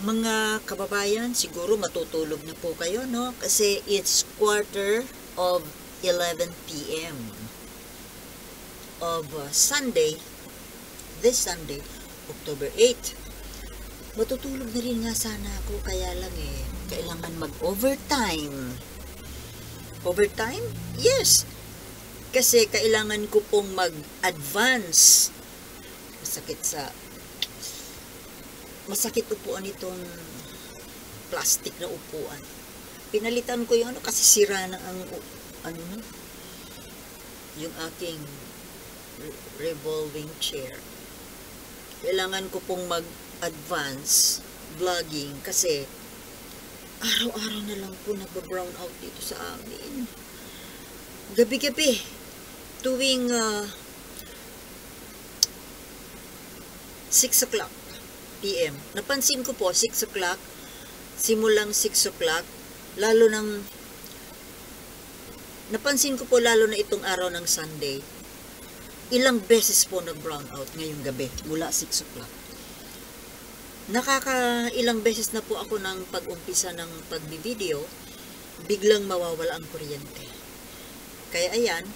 Mga kababayan, siguro matutulog na po kayo, no? Kasi it's 11:15 p.m. of Sunday, this Sunday, October 8. Matutulog na rin nga sana ako, kaya lang kailangan mag-overtime. Overtime? Yes! Kasi kailangan ko pong mag-advance. Masakit upuan itong plastic na upuan. Pinalitan ko yung kasi sira na ang yung aking revolving chair. Kailangan ko pong mag-advance vlogging kasi araw-araw na lang po nagba-brown out dito sa amin. Gabi-gabi tuwing 6 o'clock PM. Napansin ko po, 6 o'clock, simulang 6 o'clock, napansin ko po lalo na itong araw ng Sunday, ilang beses po nag-brown out ngayong gabi, mula 6 o'clock. Ilang beses na po ako ng pag-umpisa ng pagbi-video, biglang mawawala ang kuryente. Kaya ayan,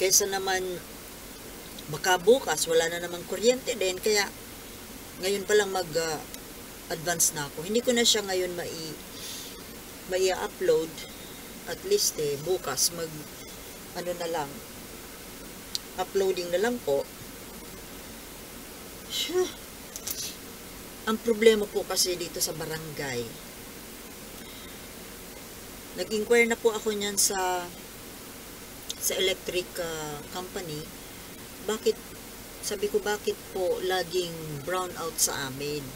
kaysa naman baka bukas wala na namang kuryente din, kaya ngayon pa lang mag-advance na ako. Hindi ko na siya ngayon mai-upload. At least bukas na lang. Uploading na lang po. Ang problema po kasi dito sa barangay. Nag-inquire na po ako niyan sa electric company. Sabi ko, bakit po laging brown out sa amin?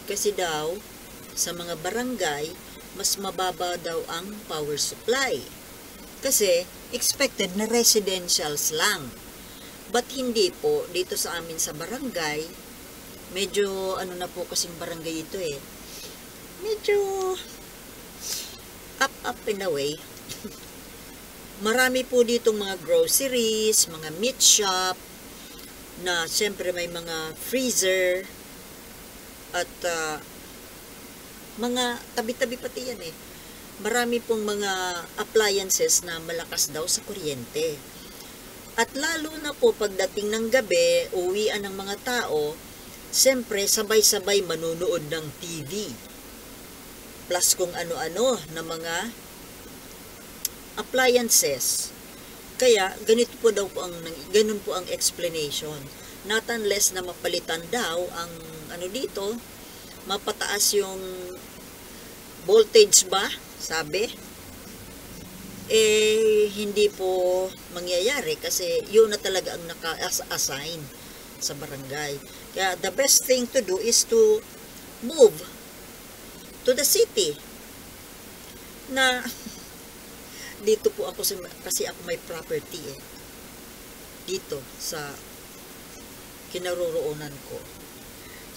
Kasi daw, sa mga barangay, mas mababa daw ang power supply. Kasi, expected na residentials lang. But hindi po, dito sa amin sa barangay, medyo, na po kasing barangay ito medyo, up and away. Marami po ditong mga groceries, mga meat shop, na siyempre may mga freezer at mga tabi-tabi pati yan marami pong mga appliances na malakas daw sa kuryente. At lalo na po pagdating ng gabi, uwian ng mga tao, siyempre sabay-sabay manunood ng TV plus kung ano-ano na mga appliances. Kaya, ganun po ang explanation. Not unless na mapalitan daw ang dito, mapataas yung voltage ba, sabi? Hindi po mangyayari kasi yun na talaga ang naka-assign sa barangay. Kaya, the best thing to do is to move to the city. Na dito po ako kasi ako may property dito sa kinaroroonan ko.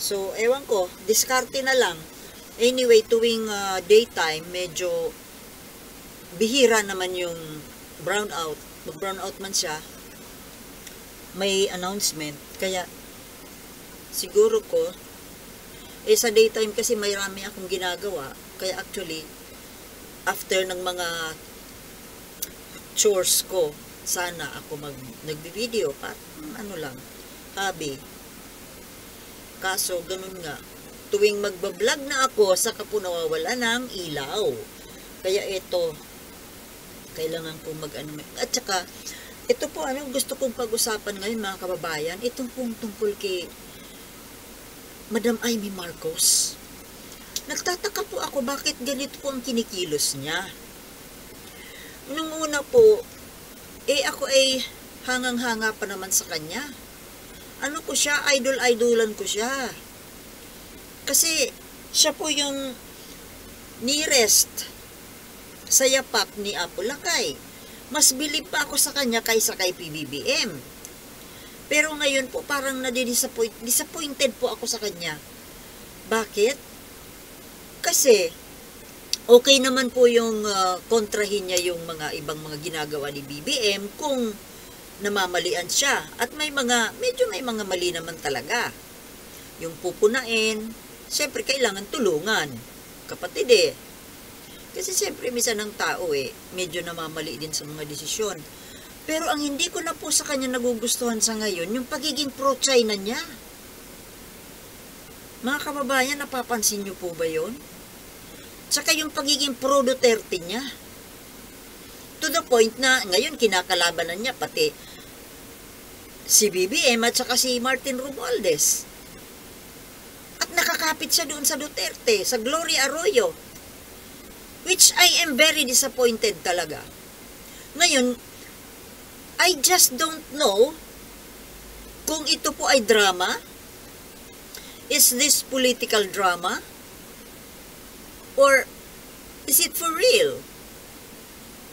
So, ewan ko, diskarte na lang. Anyway, tuwing daytime, medyo bihira naman yung brown out. Mag-brown out man siya, may announcement. Kaya, siguro ko, sa daytime kasi may rami akong ginagawa. Kaya actually, after ng mga chores ko, sana ako nagbi-video lang, hobby. Kaso ganun nga, tuwing magbablog na ako, saka po nawawala ng ilaw. Kaya ito, kailangan kong at saka ito po gusto kong pag-usapan ngayon mga kababayan, itong pong tungkol kay Madam Amy Marcos. Nagtataka po ako bakit ganito po ang kinikilos niya. Nung una po, ako ay hangang-hanga pa naman sa kanya. Idol-idolan ko siya. Kasi, siya po yung nearest sa yapak ni Apo Lakay. Mas bilib pa ako sa kanya kaysa kay PBBM. Pero ngayon po, parang disappointed po ako sa kanya. Bakit? Kasi, okay naman po yung kontrahin niya yung mga ibang mga ginagawa ni BBM kung namamalian siya. At medyo may mga mali naman talaga. Yung pupunain, Siyempre, kailangan tulungan. Kapatid eh. Kasi siyempre, minsan ng tao medyo namamali din sa mga desisyon. Pero ang hindi ko na po sa kanya nagugustuhan sa ngayon, yung pagiging pro-China niya. Mga kababayan, napapansin niyo po ba yun? Tsaka yung pagiging pro-Duterte niya. To the point na ngayon kinakalabanan niya pati si BBM at saka si Martin Romualdez. At nakakapit siya doon sa Duterte, sa Gloria Arroyo. Which I am very disappointed talaga. Ngayon, I just don't know kung ito po ay drama. Is this political drama? Or is it for real?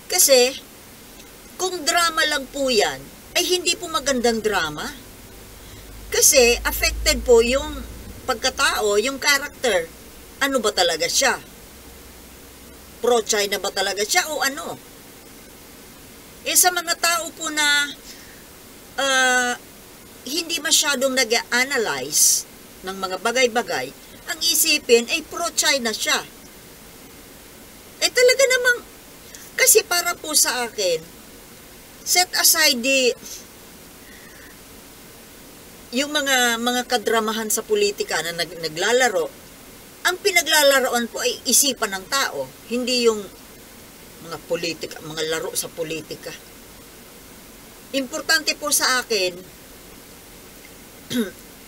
Kasi, kung drama lang po yan, ay hindi po magandang drama. Kasi, affected po yung pagkatao, yung character. Ano ba talaga siya? Pro-China ba talaga siya o ano? Sa mga tao po na hindi masyadong nag-analyze ng mga bagay-bagay, ang isipin ay pro-China siya. Talaga namang, kasi para po sa akin, set aside yung mga kadramahan sa politika na naglalaro, ang pinaglalaroan po ay isipan ng tao, hindi yung mga politika, mga laro sa politika. Importante po sa akin,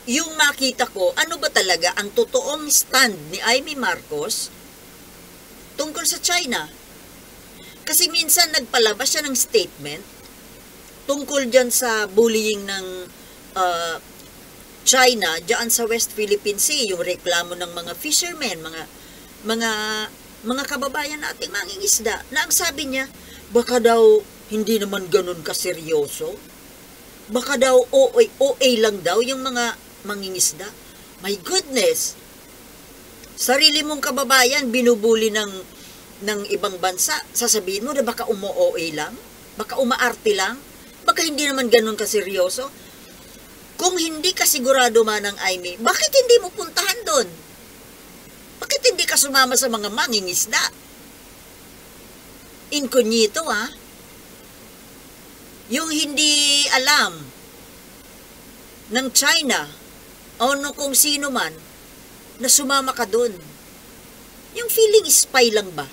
yung makita ko, ano ba talaga ang totoong stand ni Amy Marcos tungkol sa China. Kasi minsan nagpalabas siya ng statement tungkol dyan sa bullying ng China dyan sa West Philippine Sea, yung reklamo ng mga fishermen, mga kababayan nating mangingisda, na ang sabi niya, baka daw hindi naman ganun kaseryoso, baka daw OA lang daw yung mga mangingisda. My goodness! Sarili mong kababayan binubuli ng ibang bansa, sasabihin mo na baka umo-OA lang, baka umaarte lang, baka hindi naman ganun kaseryoso. Kung hindi ka sigurado man ng Amy, bakit hindi mo puntahan doon? Bakit hindi ka sumama sa mga mangingisda? Incognito, ha? Yung hindi alam ng China o kung sino man na sumama ka doon. Yung feeling spy lang ba?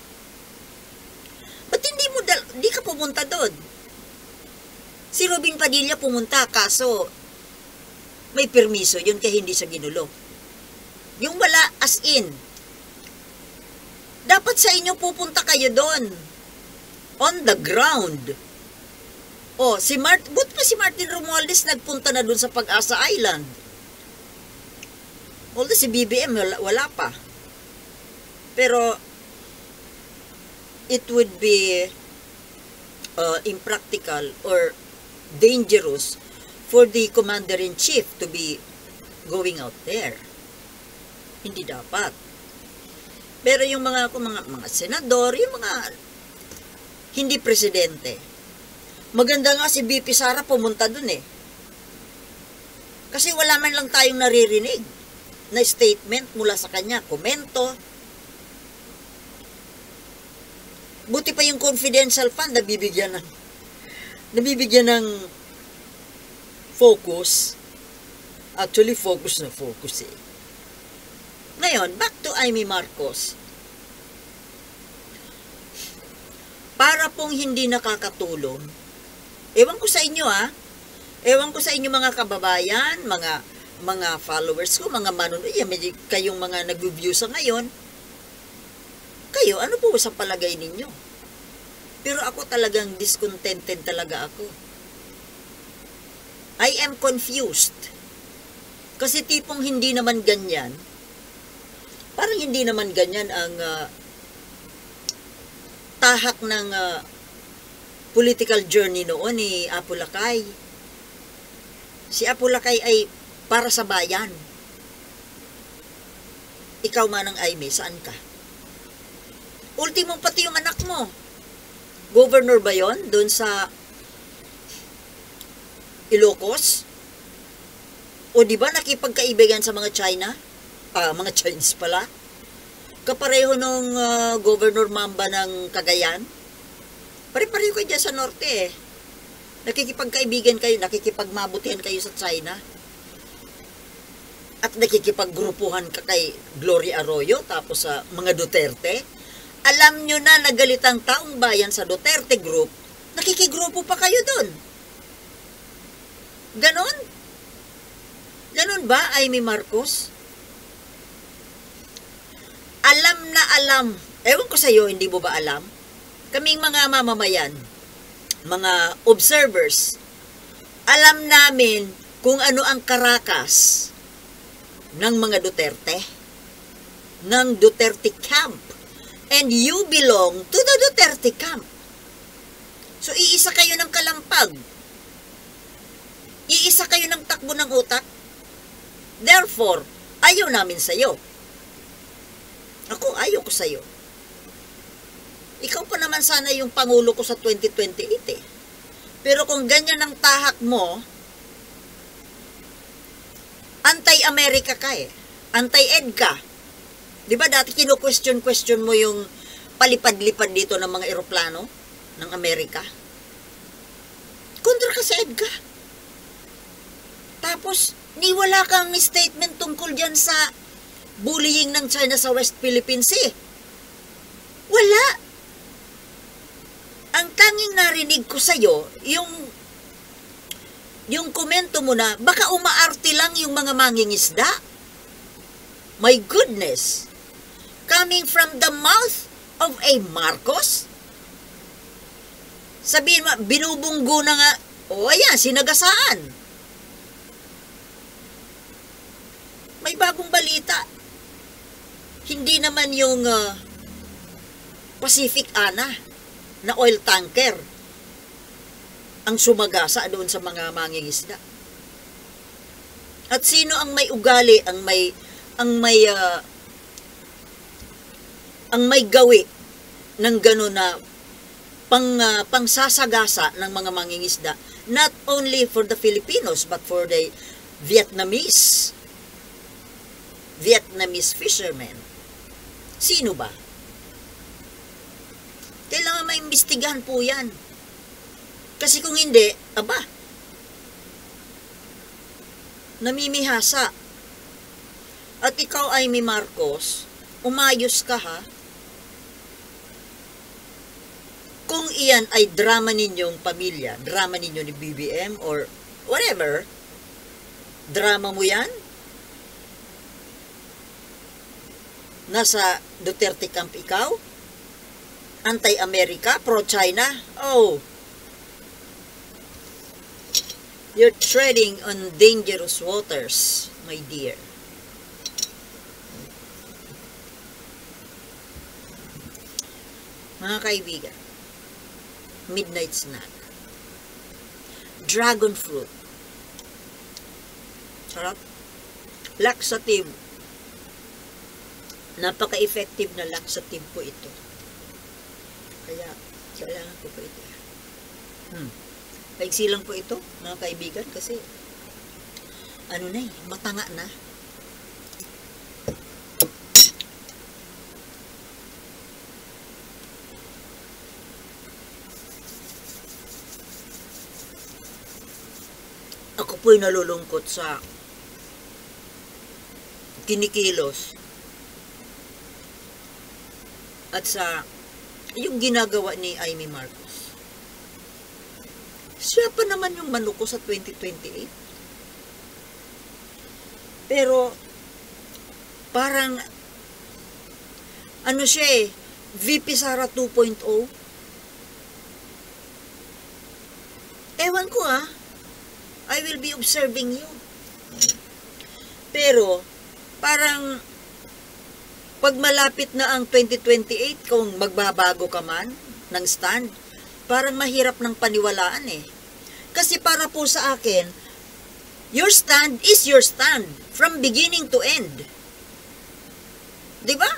Ba't hindi ka pumunta doon? Si Robin Padilla pumunta, kaso may permiso yun kaya hindi siya ginulo. Yung wala as in, dapat sa inyo pupunta kayo doon. On the ground. But pa si Martin Romualdez nagpunta na doon sa Pag-asa Island. Although si BBM wala pa. Pero it would be impractical or dangerous for the commander-in-chief to be going out there. Hindi dapat. Pero yung mga senador, yung mga hindi presidente, maganda nga si BP Sara pumunta dun eh. Kasi wala man lang tayong naririnig na statement mula sa kanya, komento. Buti pa yung confidential fund nabibigyan ng focus. Actually, focus eh. Ngayon, back to Amy Marcos. Para pong hindi nakakatulong, ewan ko sa inyo ewan ko sa inyo mga kababayan, mga followers ko, mga manonood, kayong mga nag-view sa ngayon, kayo, ano po sa palagay ninyo? Pero ako talagang discontented talaga ako. I am confused. Kasi tipong hindi naman ganyan. Parang hindi naman ganyan ang tahak ng political journey noon ni Apo Lakay. Si Apo Lakay ay para sa bayan. Ikaw manang Aimee, saan ka? Ultimo pati yung anak mo. Governor ba yon doon sa Ilocos? O di ba nakipagkaibigan sa mga China? mga Chinese pala. Kapareho nung Governor Mamba ng Cagayan. Pare-pareho kayo dyan sa norte eh. Nakikipagkaibigan kayo, nakikipagmabutihan kayo sa China. At nakikipaggrupuhan ka kay Gloria Arroyo, tapos sa mga Duterte. Alam nyo na nagalit ang taong bayan sa Duterte group, nakikigrupo pa kayo dun. Ganon? Ganon ba, Amy Marcos? Alam na alam. Ewan ko sa'yo, hindi mo ba alam? Kaming mga mamamayan, mga observers, alam namin kung ano ang karakas ng mga Duterte, ng Duterte camp. And you belong to the Duterte camp. So, iisa kayo ng kalampag. Iisa kayo ng takbo ng utak. Therefore, ayaw namin sa'yo. Ako, ayaw ko sa'yo. Ikaw pa naman sana yung pangulo ko sa 2028 eh. Pero kung ganyan ang tahak mo, anti-America ka eh. Anti-Ed ka. Di ba dati kino-question mo yung palipad-lipad dito ng mga eroplano ng Amerika? Kontra ka sa Ed ka. Tapos, wala kang statement tungkol dyan sa bullying ng China sa West Philippines eh. Wala. Ang tanging narinig ko sa'yo, yung komento mo na, baka umaarte lang yung mga mangingisda. My goodness. Coming from the mouth of a Marcos? Sabihin mo, binubunggo na nga, ayan, sinagasaan. May bagong balita. Hindi naman yung Pacific Ana na oil tanker ang sumagasa doon sa mga mangingisda. At sino ang may ugali, ang may gawi ng gano'n na pangsasagasa ng mga mangingisda, not only for the Filipinos but for the Vietnamese fishermen. Sino ba? Kailangan maimbestigahan po yan. Kasi kung hindi, namimihasa. At ikaw, Amy Marcos, umayos ka ha. Kung iyan ay drama ninyong pamilya, drama ninyo ni BBM or whatever, drama mo yan, nasa Duterte camp ikaw, anti-America, pro-China, you're treading on dangerous waters, my dear. Mga kaibigan, midnight snack. Dragon fruit. Sarap. Laxative. Napaka-effective na laxative po ito. Kaya, kailangan ko po ito. Paigsi lang po ito, mga kaibigan, kasi matanga na. Ako po'y nalulungkot sa kinikilos at sa yung ginagawa ni Amy Marcos. Siya pa naman yung manuko sa 2028. Pero parang siya VP Sara 2.0. Ewan ko I will be observing you. Pero parang pag malapit na ang 2028, kung magbabago ka man ng stand, parang mahirap ng paniwalaan Kasi para po sa akin, your stand is your stand from beginning to end. Diba?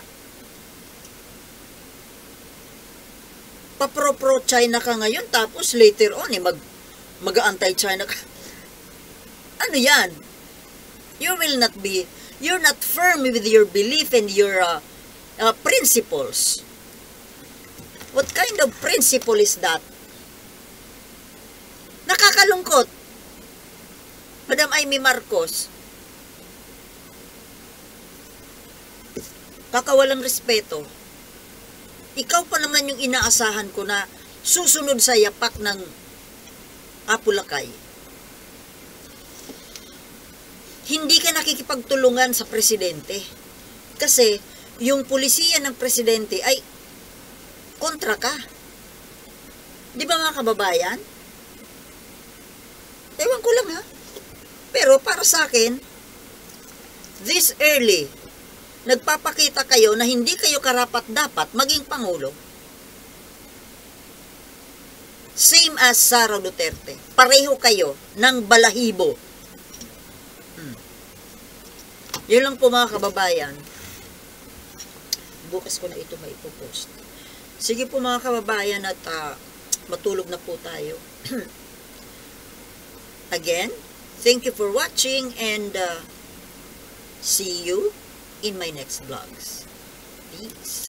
Pa-pro-China ka ngayon, tapos later on, mag-anti-China ka. Ano yan? You will not be You're not firm with your belief and your principles. What kind of principle is that? Nakakalungkot. Madam Amy Marcos, kakawalang respeto. Ikaw pa naman yung inaasahan ko na susunod sa yapak ng Apulakay. Hindi ka nakikipagtulungan sa presidente. Kasi yung pulisiya ng presidente ay kontra ka. Di ba mga kababayan? Ewan ko lang ha. Pero para sa akin, this early, nagpapakita kayo na hindi kayo karapat-dapat maging Pangulo. Same as Sara Duterte. Pareho kayo ng balahibo. Yun lang po mga kababayan. Bukas ko na ito maipopost. Sige po mga kababayan at matulog na po tayo. Again, thank you for watching and see you in my next vlogs. Peace.